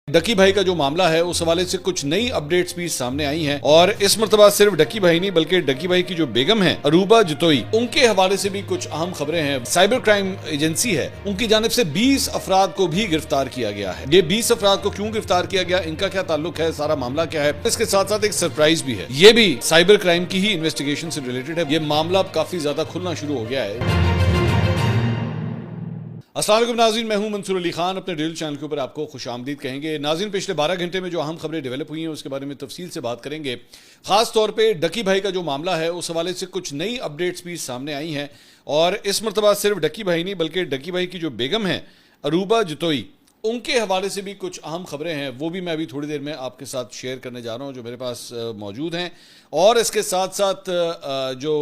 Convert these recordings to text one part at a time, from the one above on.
डकी भाई का जो मामला है उस हवाले से कुछ नई अपडेट्स भी सामने आई हैं और इस मर्तबा सिर्फ डकी भाई नहीं बल्कि डकी भाई की जो बेगम है अरूबा जतोई, उनके हवाले से भी कुछ अहम खबरें हैं। साइबर क्राइम एजेंसी है उनकी जानिब से 20 अफराद को भी गिरफ्तार किया गया है। ये 20 अफराद को क्यों गिरफ्तार किया गया, इनका क्या ताल्लुक है, सारा मामला क्या है, इसके साथ साथ एक सरप्राइज भी है। ये भी साइबर क्राइम की ही इन्वेस्टिगेशन से रिलेटेड है। ये मामला काफी ज्यादा खुलना शुरू हो गया है। अस्सलाम वालेकुम नाज़रीन, मैं हूं मंसूर अली खान। अपने डेली चैनल के ऊपर आपको खुशामदीद कहेंगे। नाज़रीन, पिछले 12 घंटे में जो अहम खबरें डेवलप हुई हैं उसके बारे में तफसील से बात करेंगे। खास तौर पे डकी भाई का जो मामला है उस हवाले से कुछ नई अपडेट्स भी सामने आई हैं और इस मरतबा सिर्फ डकी भाई नहीं बल्कि डकी भाई की जो बेगम है अरूबा जतोई, उनके हवाले से भी कुछ अहम खबरें हैं। वो भी मैं अभी थोड़ी देर में आपके साथ शेयर करने जा रहा हूँ जो मेरे पास मौजूद हैं। और इसके साथ साथ जो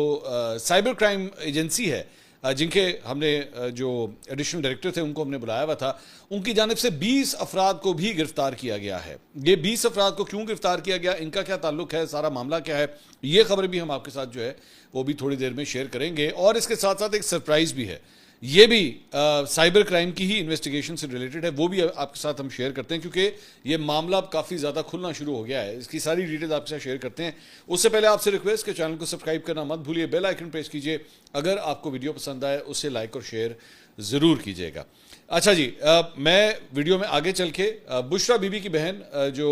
साइबर क्राइम एजेंसी है जिनके हमने जो एडिशनल डायरेक्टर थे उनको हमने बुलाया हुआ था, उनकी जानिब से 20 अफराद को भी गिरफ्तार किया गया है। ये 20 अफराद को क्यों गिरफ्तार किया गया, इनका क्या ताल्लुक है, सारा मामला क्या है, ये खबर भी हम आपके साथ जो है वो भी थोड़ी देर में शेयर करेंगे। और इसके साथ साथ एक सरप्राइज भी है। ये भी साइबर क्राइम की ही इन्वेस्टिगेशन से रिलेटेड है। वो भी आपके साथ हम शेयर करते हैं क्योंकि ये मामला अब काफ़ी ज़्यादा खुलना शुरू हो गया है। इसकी सारी डिटेल्स आपके साथ शेयर करते हैं। उससे पहले आपसे रिक्वेस्ट के चैनल को सब्सक्राइब करना मत भूलिए, बेल आइकन प्रेस कीजिए। अगर आपको वीडियो पसंद आए उसे लाइक और शेयर ज़रूर कीजिएगा। अच्छा जी, मैं वीडियो में आगे चल के बुशरा बीबी की बहन जो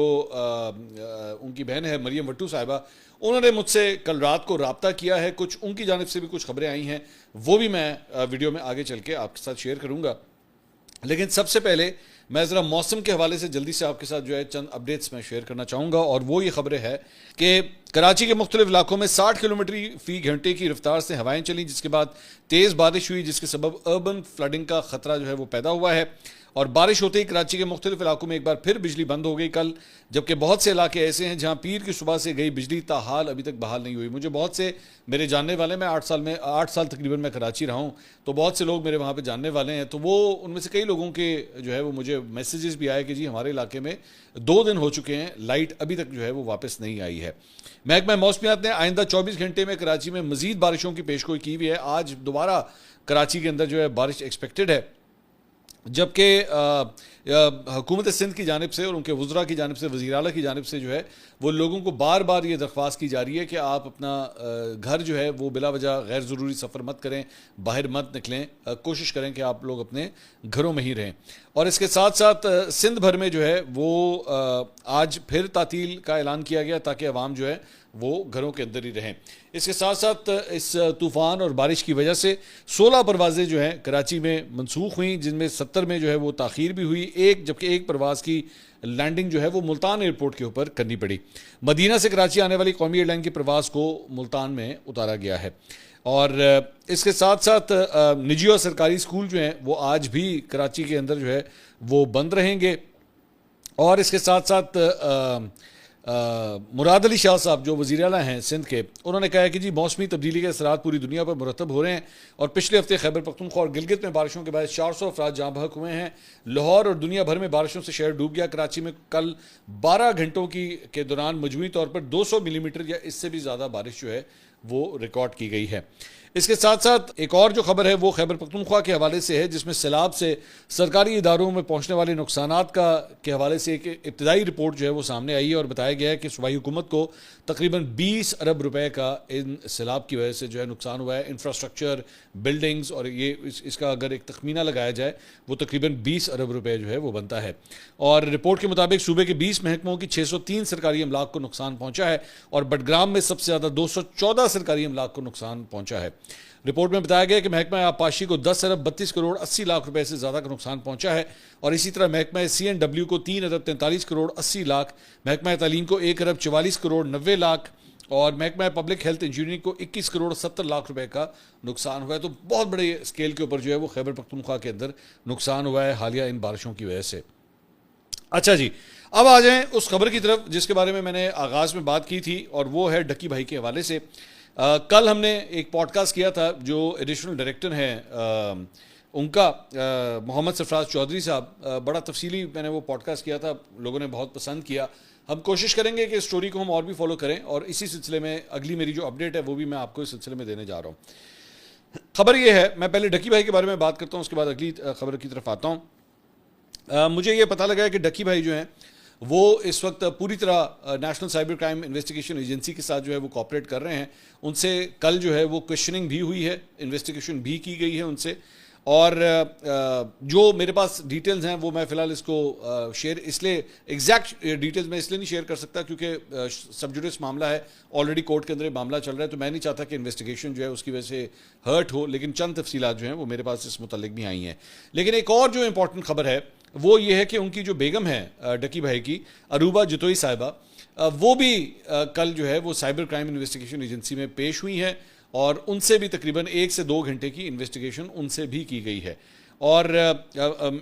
उनकी बहन है मरियम वट्टू साहिबा, उन्होंने मुझसे कल रात को राब्ता किया है। कुछ उनकी जानिब से भी कुछ खबरें आई हैं, वो भी मैं वीडियो में आगे चल के आपके साथ शेयर करूंगा। लेकिन सबसे पहले मैं ज़रा मौसम के हवाले से जल्दी से आपके साथ जो है चंद अपडेट्स मैं शेयर करना चाहूँगा। और वो ये खबरें हैं कि कराची के मुख्तलिफ इलाकों में 60 किलोमीटर फी घंटे की रफ्तार से हवाएं चली, जिसके बाद तेज़ बारिश हुई, जिसके सबब अर्बन फ्लडिंग का ख़तरा जो है वो पैदा हुआ है। और बारिश होते ही कराची के मुख्तलिफ इलाकों में एक बार फिर बिजली बंद हो गई कल, जबकि बहुत से इलाके ऐसे हैं जहाँ पीर की सुबह से गई बिजली ताहाल अभी तक बहाल नहीं हुई। मुझे बहुत से मेरे जानने वाले, मैं 8 साल तकरीबन मैं कराची रहा हूँ, तो बहुत से लोग मेरे वहाँ पे जानने वाले हैं। तो वो उनमें से कई लोगों के जो है वो मुझे मैसेजेस भी आए कि जी हमारे इलाके में 2 दिन हो चुके हैं, लाइट अभी तक जो है वो वापस नहीं आई है। महकमा मौसमियात ने आइंदा 24 घंटे में कराची में मजीद बारिशों की पेशगोई की हुई है। आज दोबारा कराची के अंदर जो है बारिश एक्सपेक्टेड है, जबकि हुकूमत सिंध की जानिब से और उनके वज़रा की जानिब से, वज़ीर आला की जानिब से जो है वो लोगों को बार बार ये दरख्वास्त की जा रही है कि आप अपना घर जो है वो बिला वजह गैर ज़रूरी सफ़र मत करें, बाहर मत निकलें, कोशिश करें कि आप लोग अपने घरों में ही रहें। और इसके साथ साथ सिंध भर में जो है वो आज फिर तातील का ऐलान किया गया ताकि अवाम जो है वो घरों के अंदर ही रहें। इसके साथ साथ इस तूफ़ान और बारिश की वजह से 16 परवाज़ें जो हैं कराची में मनसूख हुई, जिनमें 70 में जो है वो ताख़ीर भी हुई, जबकि एक परवाज़ की लैंडिंग जो है वो मुल्तान एयरपोर्ट के ऊपर करनी पड़ी। मदीना से कराची आने वाली कौमी एयरलाइन की प्रवास को मुल्तान में उतारा गया है। और इसके साथ साथ निजी और सरकारी स्कूल जो हैं वो आज भी कराची के अंदर जो है वो बंद रहेंगे। और इसके साथ साथ मुराद अली शाह साहब जो वज़ीर आला हैं सिंध के, उन्होंने कहा है कि जी मौसमी तब्दीली के असरात पूरी दुनिया पर मुरतब हो रहे हैं और पिछले हफ्ते खैबर पख्तूनख्वा और गिलगित में बारिशों के बाद 400 अफराद जाँ बहक हुए हैं। लाहौर और दुनिया भर में बारिशों से शहर डूब गया। कराची में कल 12 घंटों के दौरान मजमूई तौर पर 200 मिलीमीटर या इससे भी ज़्यादा बारिश जो है वो रिकॉर्ड की गई है। इसके साथ साथ एक और जो खबर है वो खैबर पख्तूनख्वा के हवाले से है, जिसमें सैलाब से सरकारी इदारों में पहुंचने वाले नुकसानात के हवाले से एक इब्तदाई रिपोर्ट जो है वो सामने आई है और बताया गया है कि सूबाई हुकूमत को तकरीबन 20 अरब रुपए का इन सैलाब की वजह से जो है नुकसान हुआ है। इंफ्रास्ट्रक्चर, बिल्डिंग्स, और ये इसका अगर एक तखमीना लगाया जाए वो तकरीबन 20 अरब रुपए जो है वो बनता है। और रिपोर्ट के मुताबिक सूबे के 20 महकमों की 603 सरकारी अमलाक को नुकसान पहुंचा है और बडग्राम में सबसे ज़्यादा 214 सरकारी अमलाक को नुकसान पहुंचा है। रिपोर्ट में बताया गया कि महकमा आबपाशी को 10 अरब 32 करोड़ 80 लाख रुपए से ज़्यादा का नुकसान पहुंचा है और इसी तरह महकमा CNW को 3 अरब 43 करोड़ 80 लाख, महकमा तालीम को 1 अरब 44 करोड़ 90 लाख और महकमा पब्लिक हेल्थ इंजीनियरिंग को 21 करोड़ 70 लाख रुपए का नुकसान हुआ है। तो बहुत बड़े स्केल के ऊपर जो है वो खैबर पख्तूनख्वा के अंदर नुकसान हुआ है हालिया इन बारिशों की वजह से। अच्छा जी, अब आ जाएं उस खबर की तरफ जिसके बारे में मैंने आगाज़ में बात की थी और वो है डकी भाई के हवाले से। कल हमने एक पॉडकास्ट किया था जो एडिशनल डायरेक्टर हैं उनका, मोहम्मद सरफराज चौधरी साहब, बड़ा तफसीली मैंने वो पॉडकास्ट किया था, लोगों ने बहुत पसंद किया। हम कोशिश करेंगे कि स्टोरी को हम और भी फॉलो करें और इसी सिलसिले में अगली मेरी जो अपडेट है वो भी मैं आपको इस सिलसिले में देने जा रहा हूँ। खबर ये है, मैं पहले डकी भाई के बारे में बात करता हूँ, उसके बाद अगली खबर की तरफ आता हूँ मुझे ये पता लगा है कि डक्की भाई जो हैं वो इस वक्त पूरी तरह national cyber crime investigation agency के साथ जो है वो कोऑपरेट कर रहे हैं। उनसे कल जो है वो क्वेश्चनिंग भी हुई है, इन्वेस्टिगेशन भी की गई है उनसे। और जो मेरे पास डिटेल्स हैं वो मैं फ़िलहाल इसको शेयर इसलिए एग्जैक्ट डिटेल्स मैं इसलिए नहीं शेयर कर सकता क्योंकि सब जुडिस मामला है, ऑलरेडी कोर्ट के अंदर मामला चल रहा है, तो मैं नहीं चाहता कि इन्वेस्टिगेशन जो है उसकी वजह से हर्ट हो। लेकिन चंद तफसीलात जो हैं वो मेरे पास इस मुतालिक भी आई हैं। लेकिन एक और जो इंपॉर्टेंट खबर है वो ये है कि उनकी जो बेगम है डक्की भाई की, अरूबा जतोई साहिबा, वो भी कल जो है वो साइबर क्राइम इन्वेस्टिगेशन एजेंसी में पेश हुई हैं और उनसे भी तकरीबन 1 से 2 घंटे की इन्वेस्टिगेशन उनसे भी की गई है। और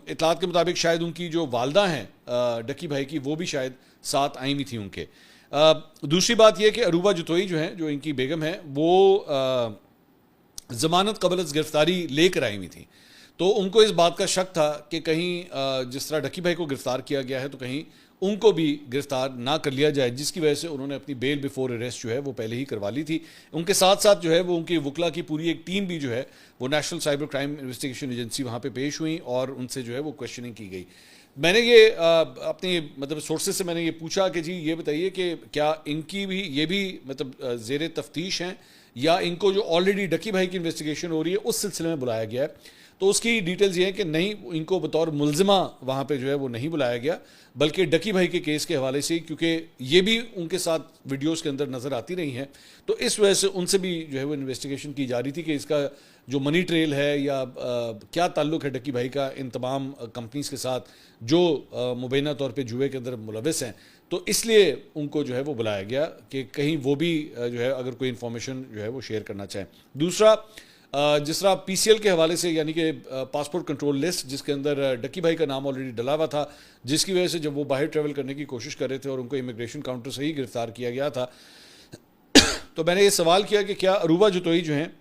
इतलात के मुताबिक शायद उनकी जो वालदा हैं डक्की भाई की, वो भी शायद साथ आई हुई थी उनके। दूसरी बात यह कि अरूबा जतोई जो हैं, जो इनकी बेगम है, वो ज़मानत कबल गिरफ्तारी लेकर आई हुई थी। तो उनको इस बात का शक था कि कहीं जिस तरह डक्की भाई को गिरफ्तार किया गया है तो कहीं उनको भी गिरफ्तार ना कर लिया जाए, जिसकी वजह से उन्होंने अपनी बेल बिफोर अरेस्ट जो है वो पहले ही करवा ली थी। उनके साथ साथ जो है वो उनकी वकला की पूरी एक टीम भी जो है वो national cyber crime investigation agency वहाँ पे पेश हुई और उनसे जो है वो क्वेश्चनिंग की गई। मैंने ये अपनी मतलब सोर्सेज से मैंने ये पूछा कि जी ये बताइए कि क्या इनकी भी ये भी मतलब ज़ेर तफ्तीश हैं या इनको जो ऑलरेडी डक्की भाई की इन्वेस्टिगेशन हो रही है उस सिलसिले में बुलाया गया है। तो उसकी डिटेल्स ये हैं कि नहीं, इनको बतौर मुलजिमा वहाँ पे जो है वो नहीं बुलाया गया, बल्कि डक्की भाई के केस के हवाले से, क्योंकि ये भी उनके साथ वीडियोस के अंदर नज़र आती रही हैं, तो इस वजह से उनसे भी जो है वो इन्वेस्टिगेशन की जा रही थी कि इसका जो मनी ट्रेल है या क्या ताल्लुक़ है डक्की भाई का इन तमाम कंपनीज के साथ जो मुबैना तौर पर जुए के अंदर मुलविस हैं। तो इसलिए उनको जो है वो बुलाया गया कि कहीं वो भी जो है अगर कोई इन्फॉर्मेशन जो है वो शेयर करना चाहें। दूसरा, जिस तरह पीसीएल के हवाले से, यानी कि पासपोर्ट कंट्रोल लिस्ट, जिसके अंदर डक्की भाई का नाम ऑलरेडी डला हुआ था, जिसकी वजह से जब वो बाहर ट्रैवल करने की कोशिश कर रहे थे और उनको इमिग्रेशन काउंटर से ही गिरफ्तार किया गया था, तो मैंने ये सवाल किया कि क्या अरूबा जतोई जो हैं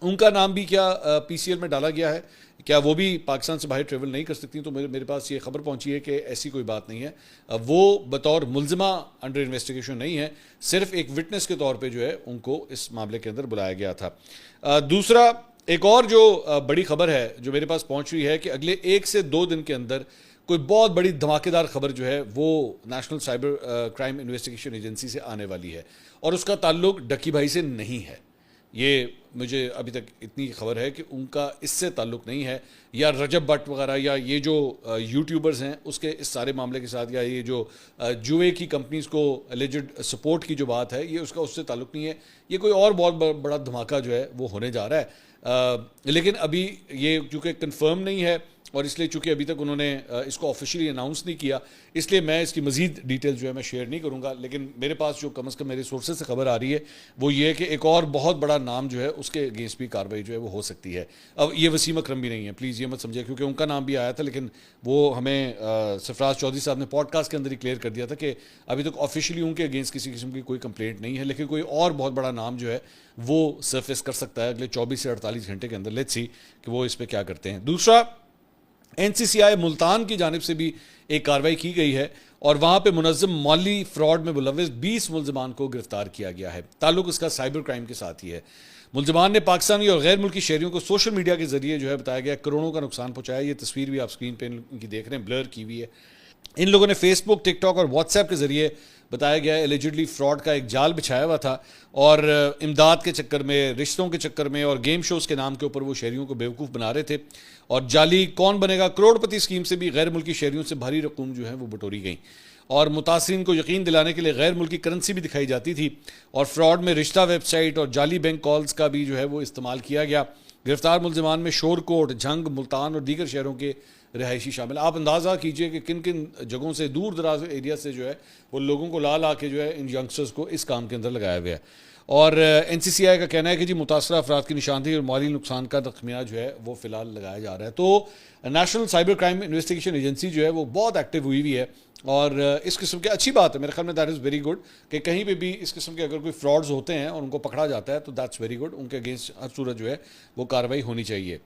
उनका नाम भी क्या पीसीएल में डाला गया है, क्या वो भी पाकिस्तान से बाहर ट्रेवल नहीं कर सकती? तो मेरे पास ये खबर पहुंची है कि ऐसी कोई बात नहीं है। वो बतौर मुलजिमा अंडर इन्वेस्टिगेशन नहीं है, सिर्फ एक विटनेस के तौर पे जो है उनको इस मामले के अंदर बुलाया गया था। दूसरा, एक और जो बड़ी खबर है जो मेरे पास पहुंच रही है कि अगले 1 से 2 दिन के अंदर कोई बहुत बड़ी धमाकेदार खबर जो है वो national cyber crime investigation agency से आने वाली है और उसका ताल्लुक डक्की भाई से नहीं है। ये मुझे अभी तक इतनी खबर है कि उनका इससे ताल्लुक़ नहीं है, या रजब भट्ट वगैरह या ये जो यूट्यूबर्स हैं उसके इस सारे मामले के साथ, या ये जो जुए की कंपनीज़ को एलिजिड सपोर्ट की जो बात है, ये उसका उससे ताल्लुक़ नहीं है। ये कोई और बहुत बड़ा धमाका जो है वो होने जा रहा है। लेकिन अभी ये चूँकि कन्फर्म नहीं है और इसलिए चूँकि अभी तक उन्होंने इसको ऑफिशियली अनाउंस नहीं किया, इसलिए मैं इसकी मज़ीद डिटेल्स जो है मैं शेयर नहीं करूँगा। लेकिन मेरे पास जो कम अज़ कम मेरे सोर्सेज से खबर आ रही है वो ये है कि एक और बहुत बड़ा नाम जो है उसके अगेंस्ट भी कार्रवाई जो है वो हो सकती है। अब ये वसीम अकरम भी नहीं है, प्लीज़ ये मत समझिए, क्योंकि उनका नाम भी आया था, लेकिन वो हमें सरफराज चौधरी साहब ने पॉडकास्ट के अंदर ही क्लियर कर दिया था कि अभी तक ऑफिशियली उनके अगेंस्ट किसी किस्म की कोई कंप्लेंट नहीं है, लेकिन कोई और बहुत बड़ा नाम जो है वो सरफेस कर सकता है अगले 24 से 48 घंटे के अंदर। लेट्स सी कि वो इस पर क्या करते हैं। दूसरा, एनसीसीआई मुल्तान की जानिब से भी एक कार्रवाई की गई है और वहाँ पे मुनज़्ज़म माली फ्रॉड में मुलविस 20 मुल्ज़िमान को गिरफ्तार किया गया है। ताल्लुक इसका साइबर क्राइम के साथ ही है। मुल्ज़िमान ने पाकिस्तानी और गैर मुल्की शहरियों को सोशल मीडिया के जरिए जो है बताया गया करोड़ों का नुकसान पहुँचाया। ये तस्वीर भी आप स्क्रीन पर इनकी देख रहे हैं, ब्लर की हुई है। इन लोगों ने फेसबुक, टिकटॉक और व्हाट्सएप के जरिए बताया गया एलिजिडली फ्रॉड का एक जाल बिछाया हुआ था और इमदाद के चक्कर में, रिश्तों के चक्कर में और गेम शोज़ के नाम के ऊपर वो शहरियों को बेवकूफ़ बना रहे थे और जाली कौन बनेगा करोड़पति स्कीम से भी गैर मुल्की शहरियों से भारी रकूम जो है वो बटोरी गई और मुतासिरीन को यकीन दिलाने के लिए गैर मुल्की करेंसी भी दिखाई जाती थी और फ्रॉड में रिश्ता वेबसाइट और जाली बैंक कॉल्स का भी जो है वो इस्तेमाल किया गया। गिरफ्तार मुल्ज़िमान में शोरकोट, झंग, मुल्तान और दीगर शहरों के रहायशी शामिल। आप अंदाज़ा कीजिए कि किन किन जगहों से, दूर दराज एरिया से जो है वो लोगों को ला ला के जो है इन यंगस्टर्स को इस काम के अंदर लगाया गया है। और एनसीसीआई का कहना है कि जी मुतासरा अफराद की निशानदेही और माली नुकसान का तखमिया जो है वो फ़िलहाल लगाया जा रहा है। तो national cyber crime investigation agency जो है वो बहुत एक्टिव हुई हुई है और इस किस्म की अच्छी बात है, मेरे ख्याल में दैट इज़ वेरी गुड कि कहीं पे भी इस किस्म के अगर कोई फ्रॉड्स होते हैं और उनको पकड़ा जाता है तो दैट्स वेरी गुड। उनके अगेंस्ट हर सूरत जो है वो कार्रवाई होनी चाहिए।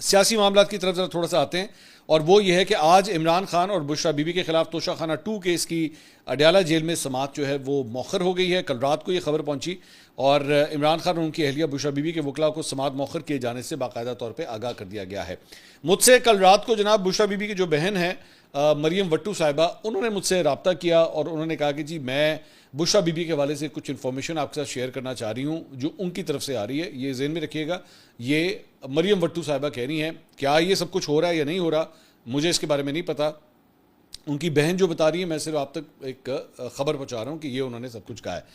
सियासी मामला की तरफ जरा थोड़ा सा आते हैं और वो ये है कि आज इमरान खान और बुशरा बीबी के खिलाफ तोशाखाना 2 केस की अडयाला जेल में समाअत जो है वो मौखर हो गई है। कल रात को ये खबर पहुंची और इमरान खान और उनकी अहलिया बुशरा बीबी के वकला को समाअत मौखर किए जाने से बाकायदा तौर पर आगाह कर दिया गया है। मुझसे कल रात को जनाब बुशरा बीबी की जो बहन है मरियम वट्टू साहिबा, उन्होंने मुझसे रब्ता किया और उन्होंने कहा कि जी मैं बुशरा बीबी के हवाले से कुछ इन्फॉर्मेशन आपके साथ शेयर करना चाह रही हूँ जो उनकी तरफ से आ रही है। ये ज़हन में रखिएगा, ये मरियम वट्टू साहिबा कह रही हैं। क्या ये सब कुछ हो रहा है या नहीं हो रहा, मुझे इसके बारे में नहीं पता। उनकी बहन जो बता रही है, मैं सिर्फ आप तक एक खबर पहुँचा रहा हूँ कि ये उन्होंने सब कुछ कहा है।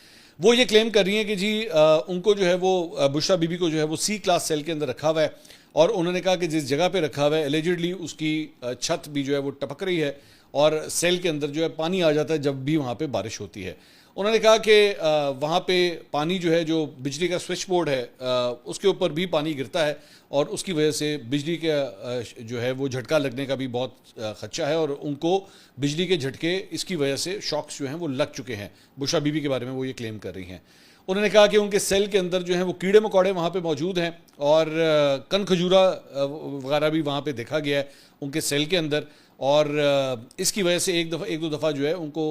वो ये क्लेम कर रही हैं कि जी उनको जो है वो बुशरा बीबी को जो है वो C क्लास सेल के अंदर रखा हुआ है और उन्होंने कहा कि जिस जगह पे रखा हुआ है एलिजिडली उसकी छत भी जो है वो टपक रही है और सेल के अंदर जो है पानी आ जाता है जब भी वहाँ पे बारिश होती है। उन्होंने कहा कि वहाँ पे पानी जो है, जो बिजली का स्विच बोर्ड है उसके ऊपर भी पानी गिरता है और उसकी वजह से बिजली का जो है वो झटका लगने का भी बहुत खदशा है और उनको बिजली के झटके इसकी वजह से शॉक्स जो हैं वो लग चुके हैं। बुशरा बीबी के बारे में वो ये क्लेम कर रही हैं। उन्होंने कहा कि उनके सेल के अंदर जो है वो कीड़े मकोड़े वहाँ पे मौजूद हैं और कन खजूरा वगैरह भी वहाँ पे देखा गया है उनके सेल के अंदर और इसकी वजह से एक दो दफ़ा जो है उनको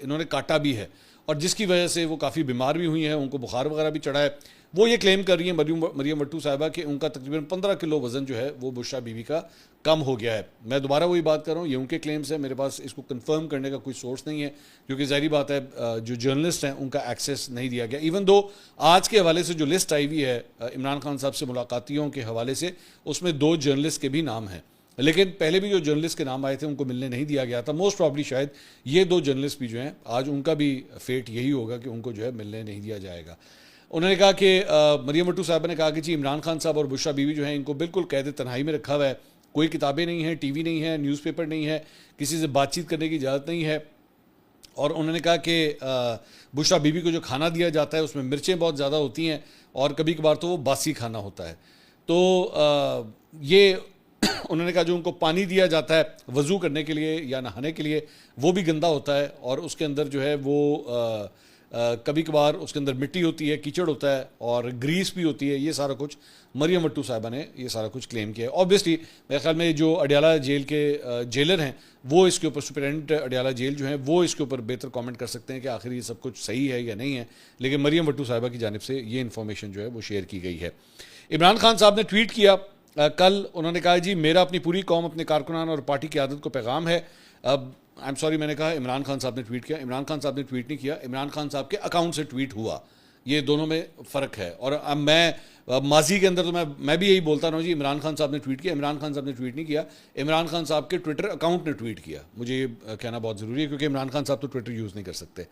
इन्होंने काटा भी है और जिसकी वजह से वो काफ़ी बीमार भी हुई हैं, उनको बुखार वगैरह भी चढ़ा है। वो ये क्लेम कर रही हैं मरियम वट्टू साहिबा कि उनका तकरीबन 15 किलो वज़न जो है वो बुशरा बीबी का कम हो गया है। मैं दोबारा वही बात कर रहा हूँ, ये उनके क्लेम्स हैं, मेरे पास इसको कंफर्म करने का कोई सोर्स नहीं है क्योंकि ज़ाहिर बात है जो जर्नलिस्ट हैं उनका एक्सेस नहीं दिया गया। इवन दो आज के हवाले से जो लिस्ट आई हुई है इमरान खान साहब से मुलाकातियों के हवाले से, उसमें 2 जर्नलिस्ट के भी नाम हैं, लेकिन पहले भी जो जर्नलिस्ट के नाम आए थे उनको मिलने नहीं दिया गया था। मोस्ट प्रॉब्ली शायद ये 2 जर्नलिस्ट भी जो हैं आज उनका भी फेट यही होगा कि उनको जो है मिलने नहीं दिया जाएगा। उन्होंने कहा कि मरियम वट्टू साहब ने कहा कि जी इमरान खान साहब और बुशरा बीबी जो है इनको बिल्कुल कैद तन्हाई में रखा हुआ है, कोई किताबें नहीं हैं, टीवी नहीं है, न्यूज़पेपर नहीं है, किसी से बातचीत करने की इजाज़त नहीं है। और उन्होंने कहा कि बुशरा बीबी को जो खाना दिया जाता है उसमें मिर्चें बहुत ज़्यादा होती हैं और कभी कभार तो वो बासी खाना होता है। तो ये उन्होंने कहा जो उनको पानी दिया जाता है वज़ू करने के लिए या नहाने के लिए वो भी गंदा होता है और उसके अंदर जो है वो कभी कभार उसके अंदर मिट्टी होती है, कीचड़ होता है और ग्रीस भी होती है। ये सारा कुछ मरियम वट्टू साहिबा ने ये सारा कुछ क्लेम किया है। ऑब्वियसली मेरे ख्याल में जो अडयाला जेल के जेलर हैं वो इसके ऊपर, सुपरिटेंडेंट अडयाला जेल जो है वो इसके ऊपर बेहतर कमेंट कर सकते हैं कि आखिर ये सब कुछ सही है या नहीं है, लेकिन मरियम वट्टू साहिबा की जानिब से ये इन्फॉर्मेशन जो है वो शेयर की गई है। इमरान खान साहब ने ट्वीट किया कल, उन्होंने कहा जी मेरा अपनी पूरी कौम, अपने कारकुनान और पार्टी की आदत को पैगाम है। अब आई एम सॉरी, मैंने कहा इमरान खान साहब ने ट्वीट किया, इमरान खान साहब ने ट्वीट नहीं किया, इमरान खान साहब के अकाउंट से ट्वीट हुआ, ये दोनों में फ़र्क है। और अब मैं माजी के अंदर तो मैं भी यही बोलता रहा हूँ जी इमरान खान साहब ने ट्वीट किया, इमरान खान साहब ने ट्वीट नहीं किया, इमरान खान साहब के ट्विटर अकाउंट ने ट्वीट किया। मुझे ये कहना बहुत ज़रूरी है क्योंकि इमरान खान साहब तो ट्विटर यूज़ नहीं कर सकते।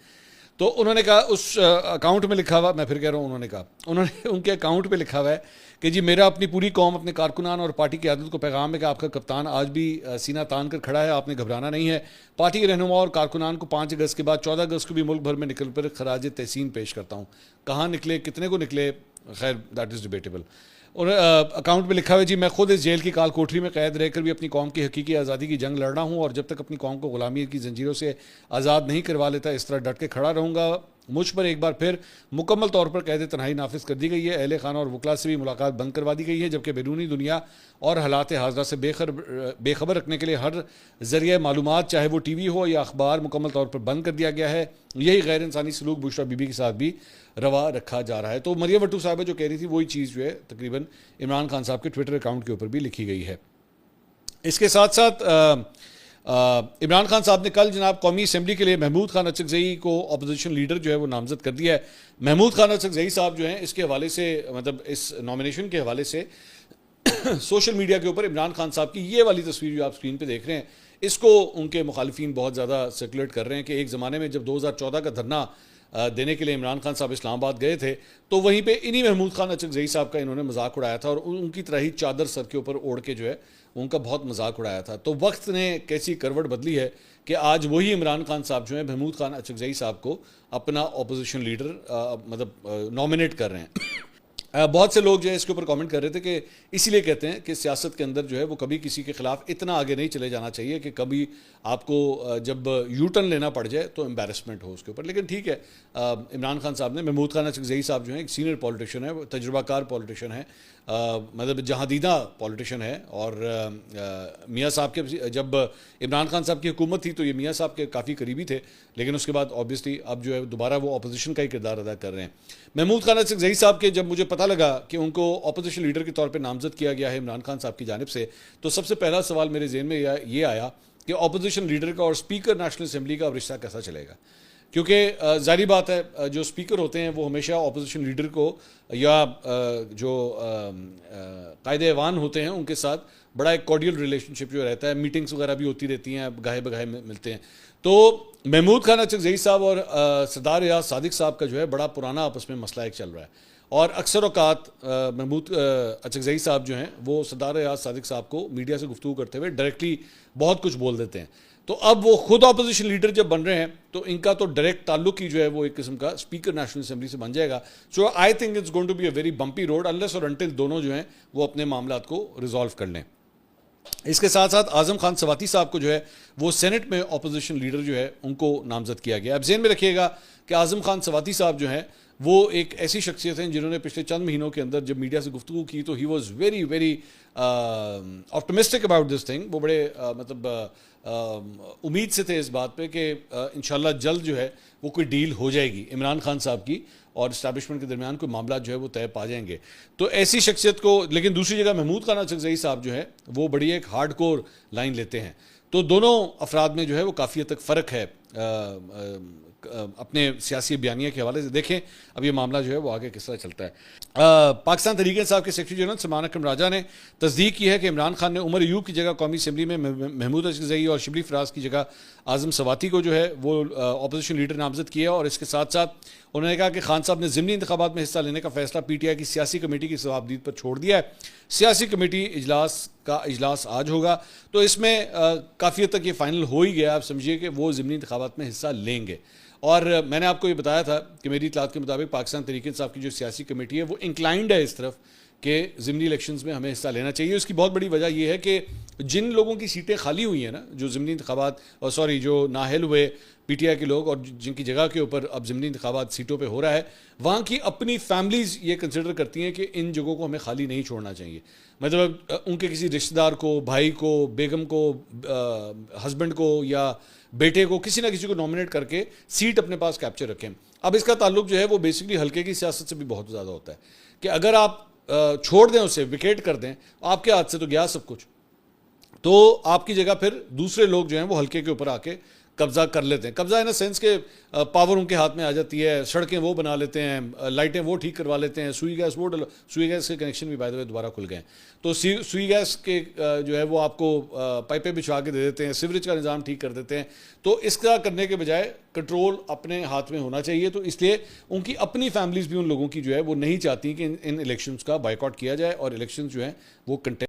तो उन्होंने कहा उस अकाउंट में लिखा हुआ, मैं फिर कह रहा हूँ उन्होंने कहा, उन्होंने उनके अकाउंट पे लिखा हुआ है कि जी मेरा अपनी पूरी कौम, अपने कारकुनान और पार्टी की आदत को पैगाम है कि आपका कप्तान आज भी सीना तान कर खड़ा है, आपने घबराना नहीं है। पार्टी के रहनुमा और कारकुनान को 5 अगस्त के बाद 14 अगस्त को भी मुल्क भर में निकल कर खराज तहसीन पेश करता हूँ। कहाँ निकले, कितने को निकले, खैर दैट इज़ डिबेटेबल। और अकाउंट में लिखा हुआ है जी मैं खुद इस जेल की काल कोठरी में कैद रहकर भी अपनी कौम की हकीकी आज़ादी की जंग लड़ रहा हूँ और जब तक अपनी कौम को गुलामी की जंजीरों से आज़ाद नहीं करवा लेता इस तरह डट के खड़ा रहूँगा। मुझ पर एक बार फिर मुकम्मल तौर पर कैद तन्हाई नाफिज कर दी गई है। अहले खाना और वकला से भी मुलाकात बंद करवा दी गई है, जबकि बैरूनी दुनिया और हालात हाज़रा से बेखबर रखने के लिए हर ज़रिया मालूमात, चाहे वो टीवी हो या अखबार, मुकम्मल तौर पर बंद कर दिया गया है। यही गैर इंसानी सलूक बुशरा बीबी के साथ भी रवा रखा जा रहा है। तो मरियम वट्टू साहिबा जो कह रही थी वही चीज़ जो है तकरीबन इमरान खान साहब के ट्विटर अकाउंट के ऊपर भी लिखी गई है। इसके साथ साथ इमरान खान साहब ने कल जनाब कौमी असम्बली के लिए महमूद खान अचकज़ई को अपोजिशन लीडर जो है वो नामजद कर दिया है। महमूद खान अचकज़ई साहब जो हैं इसके हवाले से, मतलब इस नॉमिनेशन के हवाले से सोशल मीडिया के ऊपर इमरान खान साहब की ये वाली तस्वीर जो आप स्क्रीन पे देख रहे हैं, इसको उनके मुखालिफिन बहुत ज़्यादा सर्कुलेट कर रहे हैं कि एक ज़माने में जब 2014 का धरना देने के लिए इमरान खान साहब इस्लामाबाद गए थे तो वहीं पे इन्हीं महमूद खान अचकज़ई साहब का इन्होंने मजाक उड़ाया था और उनकी तरह ही चादर सर के ऊपर ओढ़ के जो है उनका बहुत मजाक उड़ाया था। तो वक्त ने कैसी करवट बदली है कि आज वही इमरान खान साहब जो है महमूद खान अचकज़ई साहब को अपना अपोजिशन लीडर मतलब नॉमिनेट कर रहे हैं। बहुत से लोग जो है इसके ऊपर कमेंट कर रहे थे कि इसीलिए कहते हैं कि सियासत के अंदर जो है वो कभी किसी के खिलाफ इतना आगे नहीं चले जाना चाहिए कि कभी आपको जब यू टर्न लेना पड़ जाए तो एम्बेरसमेंट हो उसके ऊपर। लेकिन ठीक है, इमरान खान साहब ने, महमूद खान अचकज़ई साहब जो हैं एक सीनियर पॉलिटिशियन है, तजुर्बाकार पॉलिटिशियन है, मतलब जहादीदा पॉलिटिशियन है। और मियाँ साहब के, जब इमरान खान साहब की हुकूमत थी तो ये मियाँ साहब के काफ़ी करीबी थे, लेकिन उसके बाद ऑब्वियसली अब जो है दोबारा वो अपोजिशन का ही किरदार अदा कर रहे हैं। महमूद खान अचकज़ई साहब के जब मुझे पता लगा कि उनको अपोजिशन लीडर के तौर पे नामजद किया गया है इमरान खान साहब की जानिब से, तो सबसे पहला सवाल मेरे ज़हन में ये आया कि अपोजिशन लीडर का और स्पीकर नेशनल असेंबली का अब रिश्ता कैसा चलेगा। क्योंकि जारी बात है, जो स्पीकर होते हैं वो हमेशा अपोजिशन लीडर को या जो कायदे ऐवान होते हैं उनके साथ बड़ा एक कॉर्डियल रिलेशनशिप जो रहता है, मीटिंग्स वगैरह भी होती रहती हैं, गाहे बगाहे मिलते हैं। तो महमूद खान अचकज़ई साहब और सरदार रियाज सादिक साहब का जो है बड़ा पुराना आपस में मसला एक चल रहा है, और अक्सर औकात महमूद अचकज़ई साहब जो हैं वो सरदार रियाज सादिक साहब को मीडिया से गुफ्तगू करते हुए डायरेक्टली बहुत कुछ बोल देते हैं। तो अब वो खुद अपोजिशन लीडर जब बन रहे हैं तो इनका तो डायरेक्ट ताल्लुक ही जो है वो एक किस्म का स्पीकर नेशनल असेंबली से बन जाएगा। So I think it's going to be a very bumpy road unless और अनटिल दोनों जो हैं वो अपने मामलात को रिजॉल्व कर लें। इसके साथ साथ आजम खान सवाती साहब को जो है वो सेनेट में अपोजिशन लीडर जो है उनको नामजद किया गया। अब ज़हन में रखिएगा कि आजम खान सवाती साहब जो हैं वो एक ऐसी शख्सियत हैं जिन्होंने पिछले चंद महीनों के अंदर जब मीडिया से गुफ्तगू की तो he was very very optimistic about this thing. वो बड़े उम्मीद से थे इस बात पे कि इंशाल्लाह जल्द जो है वो कोई डील हो जाएगी इमरान खान साहब की और इस्टेब्लिशमेंट के दरमियान कोई मामला जो है वो तय पा जाएंगे। तो ऐसी शख्सियत को, लेकिन दूसरी जगह महमूद खान अचकज़ई साहब जो है वो बड़ी एक हार्ड कोर लाइन लेते हैं। तो दोनों अफराद में जो है वो काफ़ी हद तक फ़र्क है अपने सियासी बयानिया के हवाले से। देखें अब ये मामला जो है वो आगे किस तरह चलता है। पाकिस्तान तहरीक इंसाफ के सेक्रेटरी जनरल सलमान अकरम राजा ने तस्दीक की है कि इमरान खान ने उमर अयूब की जगह कौमी असम्बली में महमूद अचकज़ई और शिबली फराज की जगह आज़म सवाती को जो है वो अपोजिशन लीडर नामजद किया। और इसके साथ साथ उन्होंने कहा कि खान साहब ने ज़िमनी इंतखाबात में हिस्सा लेने का फैसला PTI की सियासी कमेटी की जवाबदीद पर छोड़ दिया है। सियासी कमेटी इजलास आज होगा, तो इसमें काफ़ी हद तक ये फाइनल हो ही गया। आप समझिए कि वो ज़िमनी इंतखाबात में हिस्सा लेंगे। और मैंने आपको ये बताया था कि मेरी इतलात के मुताबिक पाकिस्तान तहरीक इंसाफ की जो सियासी कमेटी है वो इंक्लाइंड है इस तरफ कि ज़िमनी इलेक्शंस में हमें हिस्सा लेना चाहिए। उसकी बहुत बड़ी वजह यह है कि जिन लोगों की सीटें खाली हुई हैं ना, जो ज़िमनी इंतखाबात जो नाहल हुए PTI के लोग और जिनकी जगह के ऊपर अब ज़िमनी इंतखाबात सीटों पे हो रहा है, वहाँ की अपनी फैमिलीज़ ये कंसिडर करती हैं कि इन जगहों को हमें खाली नहीं छोड़ना चाहिए। मतलब उनके किसी रिश्तेदार को, भाई को, बेगम को, हस्बैंड को या बेटे को, किसी ना किसी को नॉमिनेट करके सीट अपने पास कैप्चर रखें। अब इसका ताल्लुक जो है वो बेसिकली हल्के की सियासत से भी बहुत ज़्यादा होता है कि अगर आप छोड़ दें, उसे विकेट कर दें, आपके हाथ से तो गया सब कुछ, तो आपकी जगह फिर दूसरे लोग जो हैं वो हल्के के ऊपर आके कब्जा कर लेते हैं। कब्जा इन द सेंस के पावर उनके हाथ में आ जाती है, सड़कें वो बना लेते हैं, लाइटें वो ठीक करवा लेते हैं, सुई गैस के कनेक्शन भी बाय द वे दोबारा खुल गए हैं। तो सुई गैस के जो है वो आपको पाइपें बिछवा के दे देते हैं, सीवरेज का निज़ाम ठीक कर देते हैं। तो इसका करने के बजाय कंट्रोल अपने हाथ में होना चाहिए। तो इसलिए उनकी अपनी फैमिलीज़ भी उन लोगों की जो है वो नहीं चाहती कि इन इलेक्शंस का बायकॉट किया जाए और इलेक्शन जो है वो कंटेस्ट